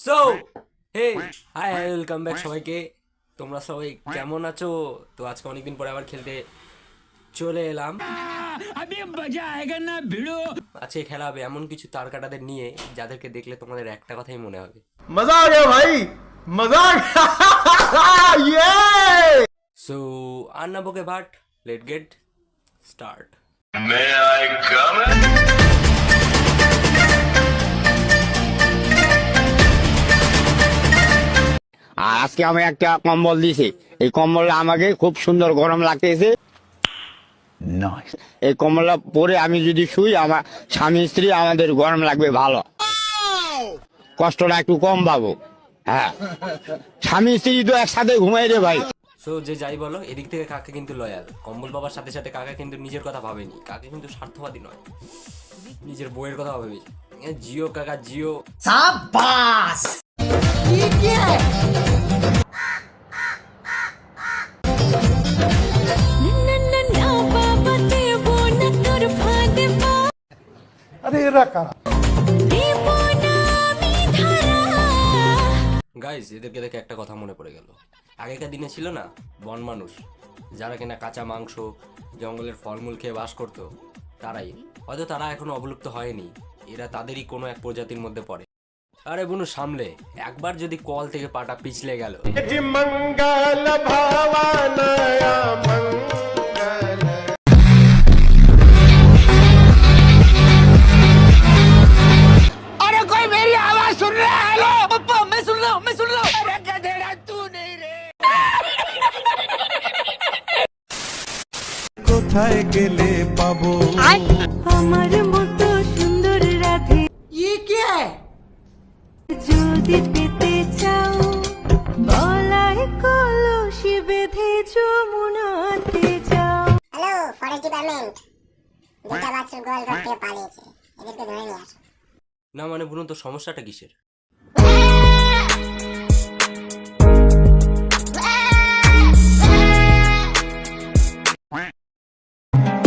So hey hi welcome back সবাইকে। তোমরা সবাই কেমন আছো? তো আজকে অনেকদিন পরে আবার খেলতে চলে এলাম। আজকে খেলা হবে এমন কিছু তার কাটাদের নিয়ে যাদেরকে দেখলে তোমাদের একটা কথাই মনে হবে, मजा आ गया भाई, मजा आ गया। ये সো আর না বকে ভাট, let get start. May I come in? আর আজকে আমি একটা কম্বল দিছি, এই কম্বলটা আমাকে খুব সুন্দর গরম লাগতেছে। এই কম্বলটা পরে আমি যদি শুই, আমার স্বামী স্ত্রী আমাদের গরম লাগবে ভালো, কষ্টটা একটু কম পাবো। হ্যাঁ, স্বামী স্ত্রী তো একসাথে ঘুমাই রে ভাই। সো যে যাই বলো, এদিক থেকে কাকা কিন্তু লয়াল। কম্বল বাবার সাথে সাথে কাকা কিন্তু নিজের কথা ভাবেনি। কাকা কিন্তু স্বার্থবাদী নয়, নিজের বইয়ের কথা ভাবে। জিও কাকা জিও। গাইজ, এদেরকে দেখে একটা কথা মনে পড়ে গেল। আগেকার দিনে ছিল না বন মানুষ, যারা কিনা কাঁচা মাংস, জঙ্গলের ফলমূল খেয়ে বাস করতো, তারাই হয়তো তারা এখনো অবলুপ্ত হয়নি, এরা তাদেরই কোনো এক প্রজাতির মধ্যে পড়ে। আরে বুনু সামলে, একবার যদি কল থেকে পাটা পিছলে গেল, मंगल भवनया मंगल। अरे कोई मेरी आवाज सुन रहा है? हेलो पप्पा, मैं सुन रहा हूँ। अरे गधेड़ा तू नहीं रे। কোথায় গেলে পাবো আমার মতো সুন্দর রাধে যদি পেতে চাও গলায় কলসি বেঁধে যমুনাতে যাও। হ্যালো ফরেস্ট ডিপার্টমেন্ট, দুটা বাছুর গোয়াল ঘর থেকে পালিয়েছে, এদেরকে ধরে নিয়ে আসো। না মানে বুনু তো সমস্যাটা কিসের?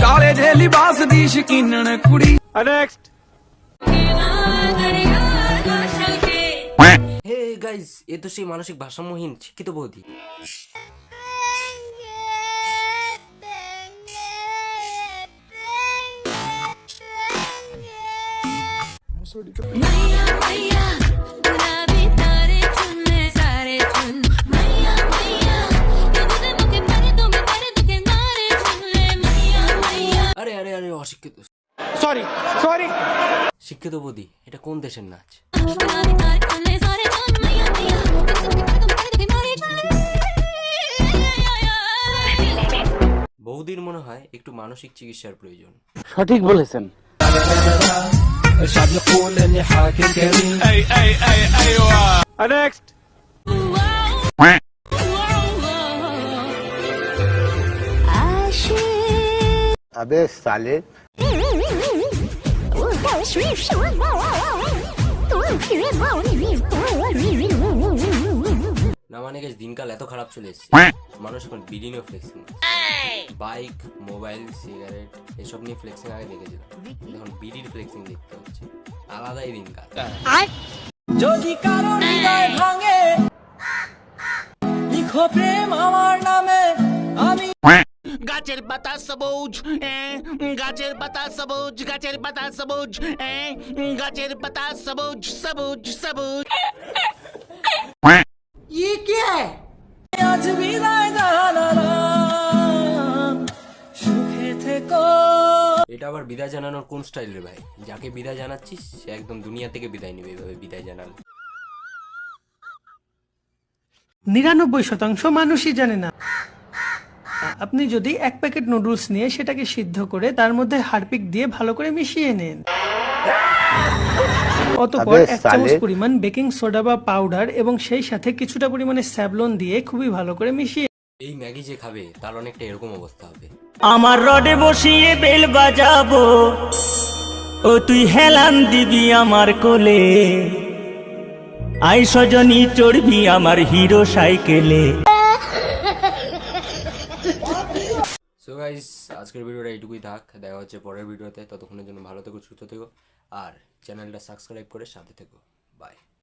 ਕਾਲੇ ਜੇ ਲਿਬਾਸ ਦੀ ਸ਼ਕੀਨਣ ਕੁੜੀ नेक्स्ट। হে গাইজ, এ তো সেই মানসিক ভারসাম্যহীন শিক্ষিত বৌদি। আরে আরে আরে অশিক্ষিত, সরি শিক্ষিত বৌদি, এটা কোন দেশের নাচ? বৌদির মনে হয় একটু মানসিক চিকিৎসার প্রয়োজন। সঠিক বলেছেন। नेक्स्ट। अबे साले না মানে গেছে, দিনকাল এত খারাপ চলে এসেছে, মানুষ এখন বিড়ি নিয়ে ফ্লেক্সিং, বাইক, মোবাইল, সিগারেট এসব নিয়ে ফ্লেক্সিং আগে দেখেছিলাম, এখন বিড়ির ফ্লেক্সিং দেখতে হচ্ছে। আলাদাই দিনকাল। যদি কারো হৃদয় ভাঙে লিখো প্রেম আমার নামে। আমি গাছের পাতা সবুজ, গাছের পাতা সবুজ, গাছের পাতা সবুজ, গাছের পাতা সবুজ সবুজ সবুজ। আজ বিদায় জানালাম, সুখে থেকো। এটা আবার বিদায় জানানোর কোন স্টাইল রে ভাই? যাকে বিদায় জানাচ্ছিস সে একদম দুনিয়া থেকে বিদায় নেবে এভাবে বিদায় জানালে। 99% মানুষই জানে না। আপনি যদি এক প্যাকেট নুডলস নিয়ে সেটাকে সিদ্ধ করে তার মধ্যে হারপিক দিয়ে ভালো করে মিশিয়ে নেন, অতঃপর 1 চামচ পরিমাণ বেকিং সোডা বা পাউডার এবং সেই সাথে কিছুটা পরিমাণে স্যাভলন দিয়ে খুবই ভালো করে মিশিয়ে, এই ম্যাগি যে খাবে তার অনেকটা এরকম অবস্থা হবে। আমার রডে বসিয়ে বেল বাজাবো, ও তুই হেলান দিবি আমার কোলে, আই সজনী চড়বি আমার হিরো সাইকেলে। সো গাইস, আজকের ভিডিওটা এইটুকুই থাক, দেখা হচ্ছে পরের ভিডিওতে। ততক্ষণের জন্য ভালো থেকো, সুস্থ থেকো, আর চ্যানেলটা সাবস্ক্রাইব করে সাথে থেকো। বাই।